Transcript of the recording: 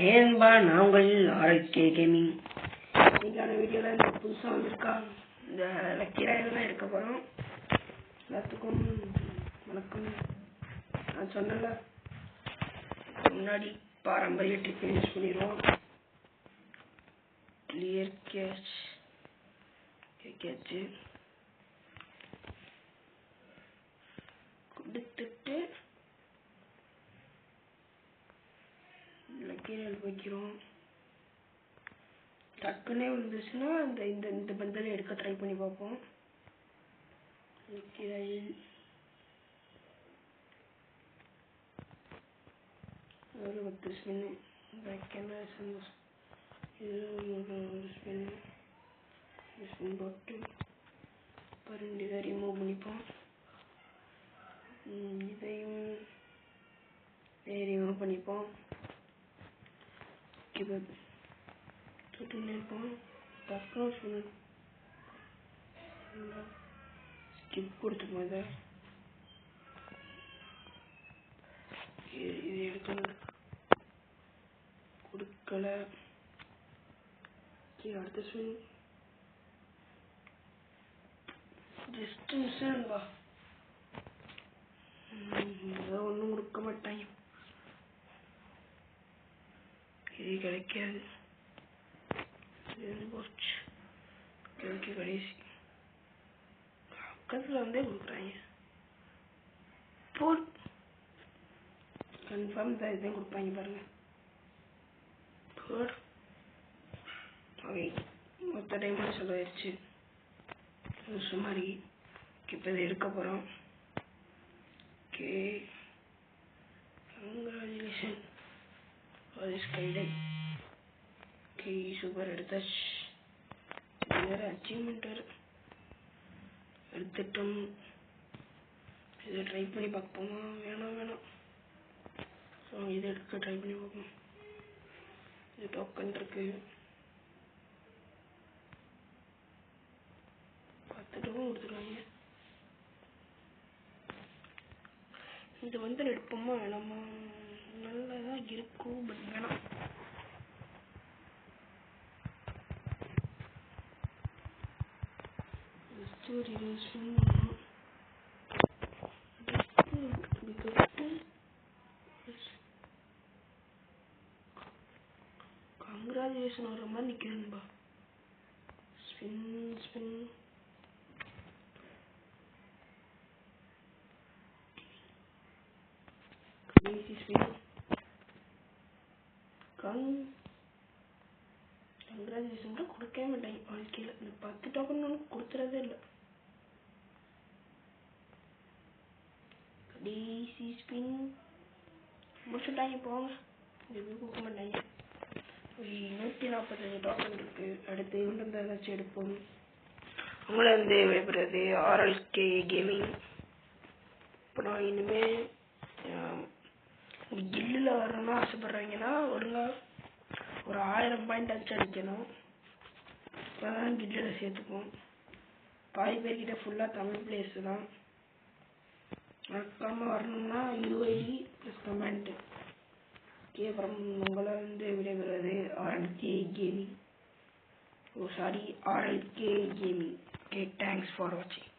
ஏன்பா நாங்கள் ஆர்எல்கே கேமிங் இன்னைக்கான வீடியோவில் இந்த புதுசாக வந்திருக்கா இந்த லக்கீராயில் தான் எடுக்க போகிறோம். எல்லாத்துக்கும் வணக்கம். நான் சொன்னல முன்னாடி பாரம்பரிய ட்ரிக் யூஸ் பண்ணிடுவோம். கிளியர் கேட்ச் கேட்சு கொடுத்துட்டு லக்கீராயில் வைக்கிறோம். டக்குன்னே வந்துச்சுன்னா இந்த பந்தலை எடுக்க ட்ரை பண்ணி பார்ப்போம். லக்கீராயில் ஒரு 10 ஸ்பின் வைக்கல ஸ்பின் போட்டு பருண்டு இதை ரிமூவ் பண்ணிப்போம். இதையும் ரிமூவ் பண்ணிப்போம். இருப்போம் டக்குனு ஸ்கிப் கொடுத்துப்போம். இது எடுக்கணும் கொடுக்கல. அடுத்த ஸ்பின் ஜஸ்ட் மிஸ்ஸா ஒன்றும் கொடுக்க மாட்டாங்க. இது கிடைக்காது. கடைசி பக்கத்தில் வந்தே கொடுக்குறாங்க. போல் கன்ஃபார்ம் இதான் கொடுப்பாங்க பாருங்க. போல் மொத்த டைம் செலவாயிடுச்சு மாதிரி. இப்போ இதை எடுக்க போகிறோம். ஓகே, கங்க்ராச்சுலேஷன் ஃபார் திஸ் கைடை. ஓகே, சூப்பர் எடுத்தாச்சு. வேறு அச்சீவ்மெண்ட் எடுத்துட்டோம். இதை ட்ரை பண்ணி பார்ப்போமா? வேணாம். ஸோ இதை எடுக்க ட்ரை பண்ணி பார்ப்போம். இது டோக்கன் இருக்கு. 10 டோக்கன் கொடுத்துருவாங்க. இது வந்து எடுப்போமா வேணாமா? நல்லதாக இருக்கும், பட் வேணாம். ஒரு 20 ஸ்பின் கங்க்ராச்சுலேஷன் வர மாதிரி நிற்கிறேன்பா. ஸ்பின் கடைசி ஸ்பின் கங்க்ராச்சுலேஷன் கொடுக்கவே மாட்டாங்க வாழ்க்கையில். இந்த 10 டோக்கன் கொடுத்துறதே இல்லை. கடைசி ஸ்பின் முடிச்சுட்டாங்க. போங்க, எதுவும் கொடுக்க மாட்டாங்க. 145 டோக்கன் இருக்கு. அடுத்து இவங்க ஏதாச்சும் எடுப்போம். உங்களை வந்து விடைபெறுறது ஆர்எல்கே கேமிங். இப்போ நான் இனிமேல் கில்லில் வரணும்னு ஆசைப்படுறீங்கன்னா ஒழுங்கா ஒரு 1000 பாயிண்ட் ஆச்சு அடிக்கணும். இப்போதான் கில்லில் சேர்த்துப்போம். பாதி பேர்கிட்ட ஃபுல்லாக தமிழ் பிளேயர்ஸ் தான். மறக்காமல் வரணும்னா UID ப்ளஸ் கமெண்ட். ஓகே, அப்புறம் உங்களை வந்து விடைபெறுவது RLK gaming. RLK gaming. Okay, thanks for வாட்சிங்.